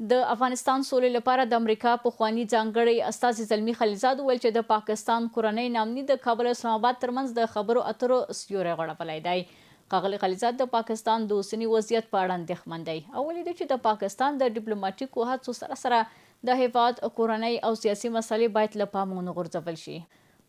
د افغانستان سولې لپاره د امریکا پخواني ځانګړی استازي زلمي خلیلزاد وویل چې د پاکستان کورنۍ نامني د کابل او اسلام آباد ترمنځ د خبرو اترو سیوری غوړولی دی. ښاغلي خلیلزاد د پاکستان د اوسني وضعیت په اړه اندېښمن دی او ولیدل چې د پاکستان د ډیپلوماټیکو هڅو سره سره د هیواد کورنۍ او سیاسي مسلې باید له پامه ونه غورځول شي.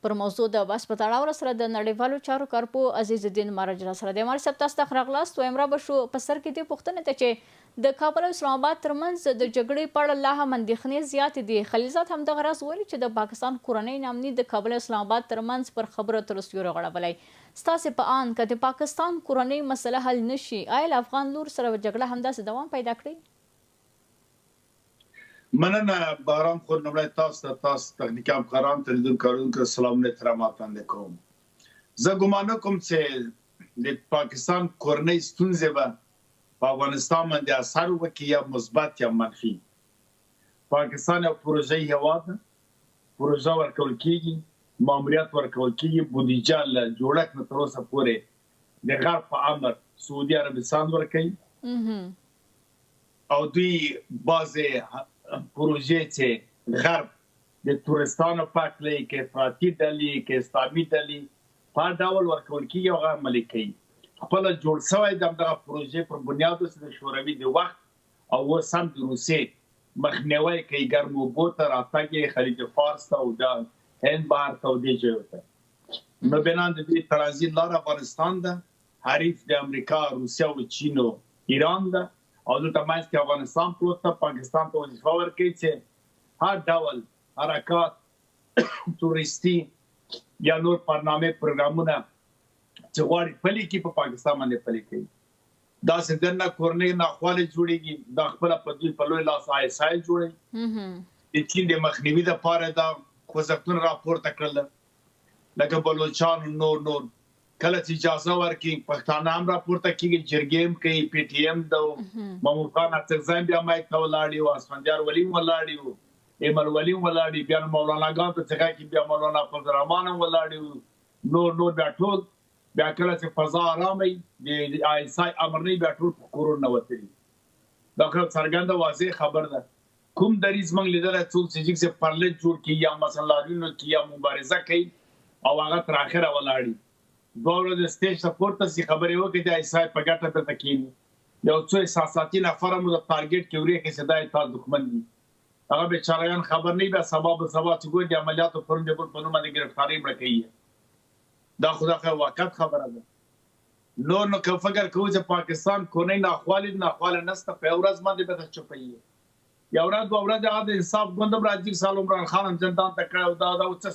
پر موضوع د بحث په تړاو سره د نړیوالو چارو کارپو عزیز الدین مارج را سره د مارج صاحب تاسو ته راغلاست وایم را به شو په سر کې دې پوښتنې ته چې د کابل او اسلام آباد ترمنځ د جګړې په اړه لا هم اندېښنې زیاتې دي. خلیلزاد همدغه راز ویلي چې د پاکستان کورنۍ نامني د کابل او اسلام آباد ترمنځ پر خبرو اترو سیوری غوړولی. ستاسې په آن که د پاکستان کورنۍ مسله حل نشي آیا له افغان لور سره جګړه همداسې دوام پیدا کړي؟ مننه باران خور نمړی تاسو تخنیکي همکاران تلیدونکو سلامونه احترامات وړاندې کوم. زه ګمان کوم چې د پاکستان کورنۍ ستونزې به په افغانستان باندې اثر وکړي یا مثبت یا منفي. پاکستان یو پروژه هیواد ده، پروژه ورکول کیږي، ماموریت ورکول کیږي، بودیجه له جوړښت نه تر اوسه پورې د غرب په امر سعودي عربستان ورکوي او دوی بعضې پروژې چې غرب د تورستانو په هکله کې افراطي ډلې کې اسلامي ډلې په ډول ورکول کېږي او هغه عملي کوي. خپله جوړ شوی د همدغه پروژې پر بنیاد اوس د شوروي د وخت او اوس هم د روسیې مخنیوی کوي، ګرمو اوبو ته راتګ یې خلیج فارس ته او د هند بحر ته او دې ځایو ته. نو بنان د دې ترانزیت لار افغانستان ده، حریف د امریکا، روسیه او چین او ایران ده او دلته منځ کې افغانستان پروت ده. پاکستان ته وظیفه ورکوي چې هر ډول حرکات توریستي یا نور برنامه پروګرامونه چې غواړي پلي کړي په پاکستان باندې پلي کوي. داسې دننه کورنۍ ناخوالې جوړېږي، دا خپله په دوی په لوی لاس ISIL جوړوي. د چین د مخنیوي دپاره دا خوځښتونه راپورته کړل لکه بلوچان نور کله چې اجازه ورکړي پښتانه هم راپورته کېږي، جرګې هم کوي، PTM د محمود خان اڅکزی بیا مایک ته ولاړ و، اسفندیار ولی هم ولاړ و، ایمل ولی هم ولاړ، بیا مولانا په څنګه کې بیا مولانا فضلرحمان هم ولاړ و، نور بیا ټول بیا کله چې فضا ارامه د ISIL امر نه بیا ټول په کورونو ننوتلي. دا څرګنده واضح خبر ده. کوم دریځ موږ لیدلی څوک چې پرلط جوړ کړي یا مثلا لاریونو کې یا مبارزه کوي او هغه تر اخره ولاړي، دوه ورځې سټیج ته پورته سي خبرې وکړي د ISIL په ګټه دلته کېني. یو څو احساساتي نفر مو د ټارګېټ کې وریښي چې دا یې تا دښمن دي، هغه بیچارهګان خبر نه وي بیا سبا چې ګوري د عملیاتو پرون د بل په نوم باندې ګرفتاري مړه کوي. دا خو د واقعیت خبره ده. نور نو که فکر کوو چې پاکستان کورنۍ ناخواله نسته، په یو ورځ باندې به ته چوپه یې، یو ورځ دوه ورځې هغه د انصاف ګوند هم راځي سال عمران خان هم زندان ته کړی او دا څه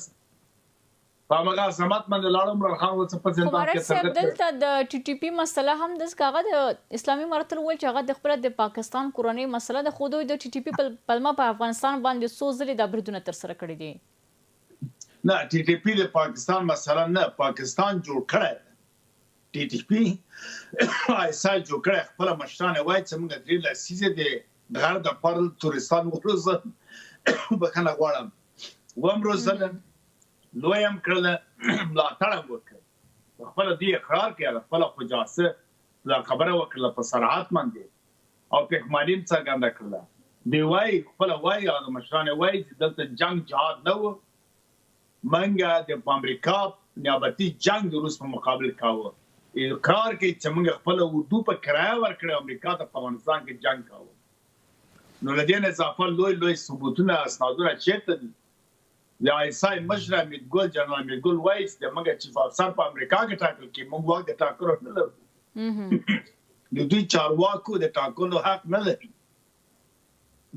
په همغه عظمت باندې لاړ عمران خان اوس په زندان کې صاحب دلته د TTP مسله هم داسې هغه د اسلامي امارتونو وویل چې هغه د خپله د پاکستان کورنۍ مسله ده، خو دوی د TTP په پلمه په افغانستان باندې څو ځلې دا بریدونه ترسره کړي دي. نه TTP د پاکستان مسله نه، پاکستان جوړ کړی دی. TTP ISIL جوړ کړی، خپله مشران یې وایي چې موږ درې لسیزې د غرب دپاره تورستان وروزل بخښنه غواړم وم روزلم لوی هم کړله ملاتړ هم وکړ، خپله دوی اقرار کوي، خپله خو جاسه دا خبره وکړله په صراحت باندې او پښیماني هم څرګنده کړله. دوی وایي خپله وایي او د مشران یې وایي چې دلته جنګ جهاد نه و، موږ د امریکا نیابتي جنګ د روس په مقابل کاوه. اقرار کوي چې موږ خپله اردو په کرایه ورکړې امریکا ته په افغانستان کې جنګ کاوه. نو له دې نه اضافه لوی اسنادونه چیرته دي؟ د ISIL مشر امیدګل جنرال امیدګل وایي چې موږ چیف افسر په امریکا کې ټاکل کېږي، موږ واک د ټاکلو نه لرو، د دوی چارواکو د ټاکلو حق نه لري.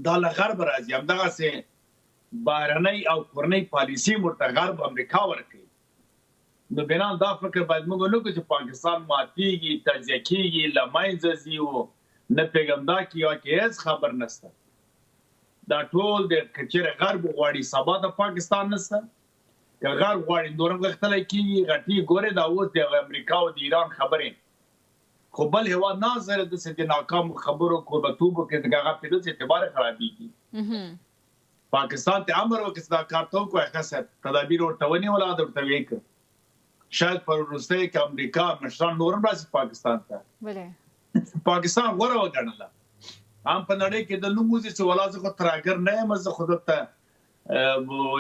دا له غرب راځي، همدغسې بهرنۍ او کورنۍ پالیسي ورته غرب امریکا ورکوي. نو بنا دا فکر باید موږ ونه کړو چې پاکستان ماتېږي، تجزیه کېږي، له منځه ځي او نه پېژندا کې یا کې هېڅ خبر نشته. دا ټول د کچېره غرب غواړي سبا د پاکستان نشته، که غرب غواړي نور هم غښتلی کېږي غټي ګورې دا اوس د امریکا او د ایران خبرې، خو بل هېواد نه زره داسې د ناکامو خبرو کوربتوبو کې د هغه په داسې اعتبار خرابېږي. پاکستان ته امر وکړي چې دا کار ته وکړو، ښه صاحب تدابیر ورته ونیول او درته ویې کړ. شاید په وروستیو کې امریکا مشران نور هم راشي پاکستان ته، پاکستان غوره وګڼله هم په نړۍ کې د نوم وځي چې ولا زه خو ترهګر نه یم، زه خو دلته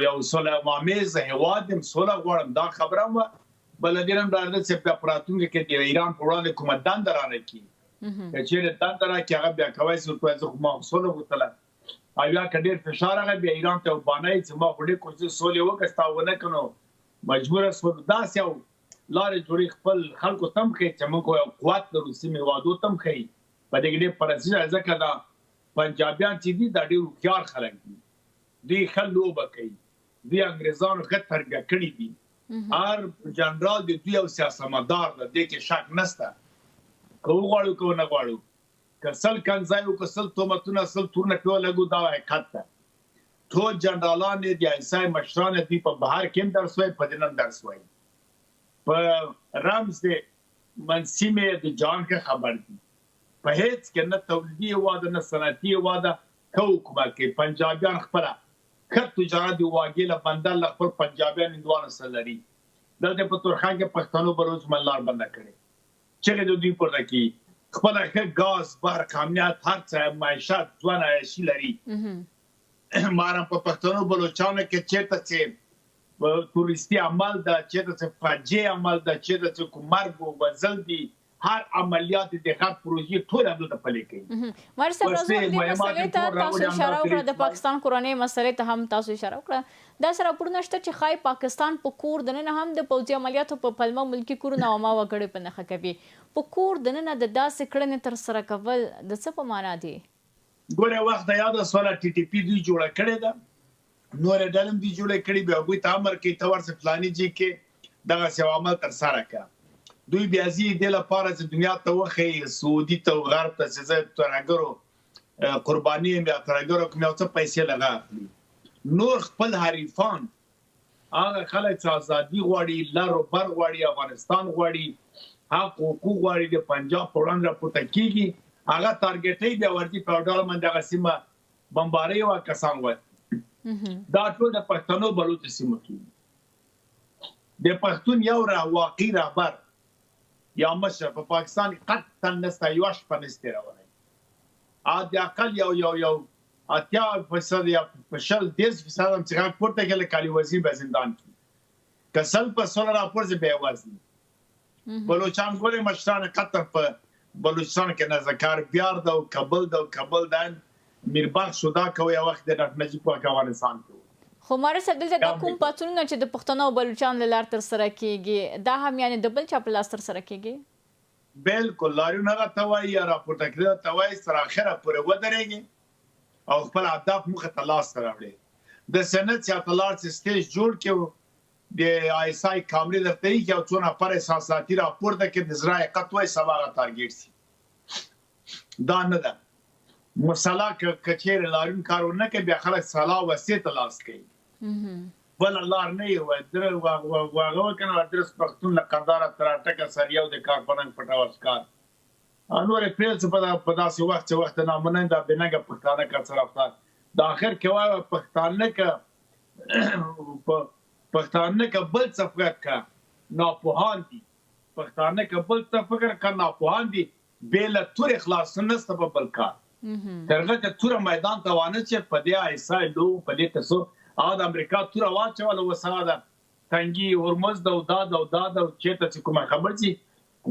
یو صلح‌آمیز هېواد یم، صلح غواړم. دا خبره وه. بله ډېر هم ډاډه چې بیا په راتلونکي کې د ایران په وړاندې کومه دنده رانهکړي، که چېرې دنده راکړي هغه بیا کولی شي ورته زه خو ما صلح غوښتله، او یا که ډېر فشار راغی بیا ایران ته وبانوي چې ما خو ډېر کوشش سولې وکړه ستا ونه کړ نو مجبوره شوم. داسې یو لارې جوړې خپل خلکو ته هم ښیي چې موږ یو قوت لرو، سیمې هېوادو ته هم ښیي. په دې کې ډېر پرسیزه ځکه دا پنجابیان چې دي دا ډېر هوښیار خلک دي، دوی ښه لوبه کوي، دوی انګریزانو ښه تربیه کړي دي. هر جنرال د دوی یو سیاستمدار ده، دې کې شک نشته. که وغواړو که ونه غواړو، که سل کنځای که سل تهمتونه سل تورونه پرې ولګو دا حقیقت ده. ټول جنرالان یې د ایسای مشران یې دوی په بهر کې هم درس وایي، په دې هم درس وایي. په رمز د منسیمې د جان ښه خبر دي. په هېڅ کې نه تولیدي هېواد نه صنعتي هېواد ښه حکومت کوي. پنجابیان خپله ښه تجارت د واګې له بندر له خپل پنجابیان هندوانو سره لري. دلته په تورخان کې پښتنو بلوچ ملار بنده کړي، چغې د دوی پورته کوي، خپله ښه ګاز برق امنیت هر څه معیشت ژوند عیاشي لري. مارم په پښتنو بلوچانو کې چېرته چې تورستي عمل ده، چېرته چې فاجعه عمل ده، چېرته چې کوم مرګ و وژل دي، هر عملیات د هر پروژې ټول همدلته پلي کوي. مهر صاحب راځو دې مسلې ته تاسو اشاره وکړه، د پاکستان کورنۍ مسلې ته هم تاسو اشاره وکړه. داسې راپورونه شته چې ښایي پاکستان په کور دننه هم د پوځي عملیاتو په پلمه ملکي کورونه او ما وګړي په نښه کوي. په کور دننه د داسې کړنې ترسره کول د څه په معنا دي؟ ګوره وخت یاد سوله ټي ټي پي دوی جوړه کړې ده، نورې ډلې هم دوی جوړې کړې، بیا هغوی ته امر کوي ته ورسې فلاني ځای کې دغسې یو عمل ترسره کړه. دوی بیا ځي دې لپاره چې دنیا ته وښیي، سعودي ته او غرب ته چې زه ترهګرو قرباني یم یا ترهګرو کوم یو څه پیسې لږه اخلي. نور خپل حریفان هغه خلک چې ازادي غواړي، لر و بر غواړي، افغانستان غواړي، حق حقوق غواړي، د پنجاب په وړاندې راپورته کېږي، هغه ټارګېټوي، بیا ورځي په یو ډول باندې هغه سیمه بمباروي او کسان وژني. دا ټول د پښتنو بلوچو سیمو کې د پښتون یو واقعي رهبر یا مشر په پاکستان قطعا نشته، یوه شپه نشي تېرولی. حد اقل یو 80% یا 50% هم چې غږ پورته کړي لکه علي وزیر به زندان کړي، که 100% راپورځي به یې وژني. بلوچان ګورې مشران قطر په بلوچستان کې نزدکار بیار ده او کابل ده او کابل ده میربخش شو دا کوي یو وخت د ډاکټر نجیب په افغانستان کې. خو مهر صاحب دلته دا کوم پاڅونونه چې د پښتنو او بلوچانو له لارې ترسره کېږي دا هم یعنې د بل چا په لاس ترسره کېږي؟ بالکل لاریون هغه ته وایي یا راپورته کېدل ته وایي تر اخره پورې ودرېږي او خپل اهداف موخې ته لاسته راوړي. د سنت یا تلار چې سټیج جوړ کړو د آی اس آی کامرې درته یي چې یو څو نفر احساساتي راپورته کړي د زړه حقیقت وایي سبا هغه ټارګېټ شي. دا نه ده مسله که چېرې لاریون کار ونه کوي بیا خلک سلا وسیع ته لاس کوي. بل لار نه یې وایي هغه وکنه ادرس پښتون له قنداره تر اټکه سریو د کار پننګ پټاوس کار نورې پریل په داسې وخت چې وخت نامننده بېنګه پښتانه کا څه رفتار د آخر کې وایي پښتانه که بل څه فکر کا ناپوهان دي، پښتانه که بل څه فکر کا ناپوهان دي، بې له تورې خلاصون نشته په بل کار. تر هغه چې توره میدان ته وانه چې په دې آی اس آی لو په دې ته څو هغه د امریکا توره واچوله اوس هغه د تنګي هرمز ده او دا ده او دا ده او چېرته چې کومه خبر شي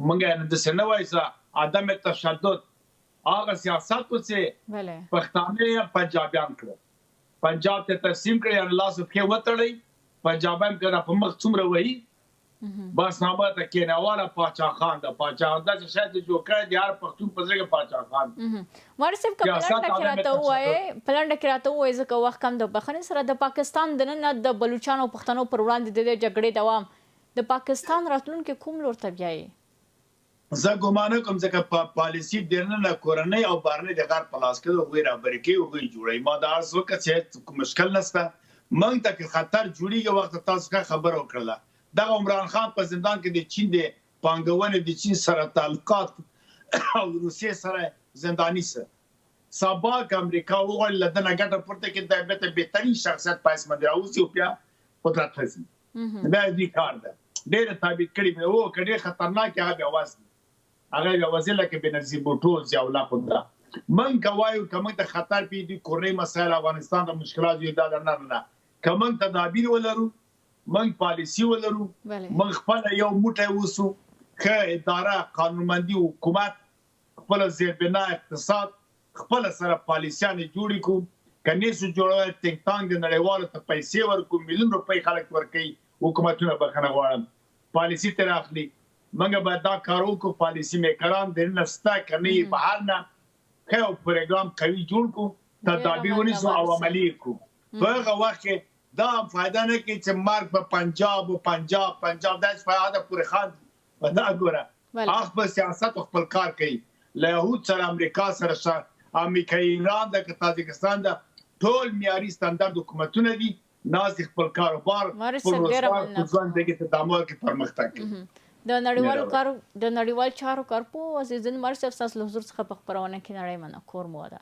موږ یې داسې نه وایو چې عدم تشدد هغه سیاست و چې پښتانه یا پنجابیان کړل، پنجاب ته تقسیم کړی یعنې لاس پښې وتړئ، پنجابیان که په مخ څومره وهي بس نامه ته کېناواله پاچا خان ده، پاچا داسې شاید جوړ کړی د هر پښتون په زړه کې پاچا خان. مهر صاحب که په لنډه کې راته ووایې ځکه وخت کم د بخښنې سره د پاکستان دننه د بلوچانو او پښتنو پر وړاندې د دې جګړې دوام د پاکستان راتلونکی کوم لور ته بیایي؟ زه ګمان کوم ځکه پالیسي دننه کورنۍ او بهرنۍ د غرب په لاس کې هغوی رهبري کوي، هغوی جوړوي. ما دا عرض وکړه چې کوم مشکل نشته، موږ ته که خطر جوړېږي وخت تاسو ښه خبره وکړله. دغه عمران خان په زندان کې د چین د پانګونې د چین سره تعلقات او روسیې سره زنداني سه سبا که امریکا وغواړي له ده نه ګټه پورته کړي دا بېرته بهترین شخصیت په حیث باندې راوځي او بیا قدرت ته ځي. دا یې دوی کار ده، ډېره تابع کړي مې که ډېر خطرناک هغه بیا وځي، هغه بیا وځي لکه بېنظیر بوټو ضیاءالله خو ده من کوایو کوم ته خطر پیږي کورني مسایل افغانستان د مشکلات یو دا نه کوم تدابیر ولرو من پالیسی ولرو من خپل یو موټی وسو که اداره قانونمندي حکومت خپل زیربنا اقتصاد خپل سره پالیسیانه جوړی کو کني سو جوړه ټینګ ټانګ د نړیوالو ته پیسې ورکو میلیون روپۍ خلک ورکي حکومتونه بخنه غواړم پالیسی تر اخلي منګه به دا کارو کو پالیسی میکران د نستا کني بهر نه خو پروګرام کوي جوړ کو تدابیر ونیسو او عملی کو په هغه وخت کې دا فائدہ نه کوي چې مارک په پنجاب داس فائدہ پورې خان دا ګوره خپل سیاست خپل کار کوي له یهود سره امریکا سره امریکا ایران د تاجکستان د ټول معیاري ستاندرد حکومتونه دي ناز خپل کاروبار په ځوان دغه تدامل کې پرمختګ کوي د نړیوال چارو کارپو عزیزن مرسف ساس حضور څخه په خبرونه کې نړۍ منه کور مو ده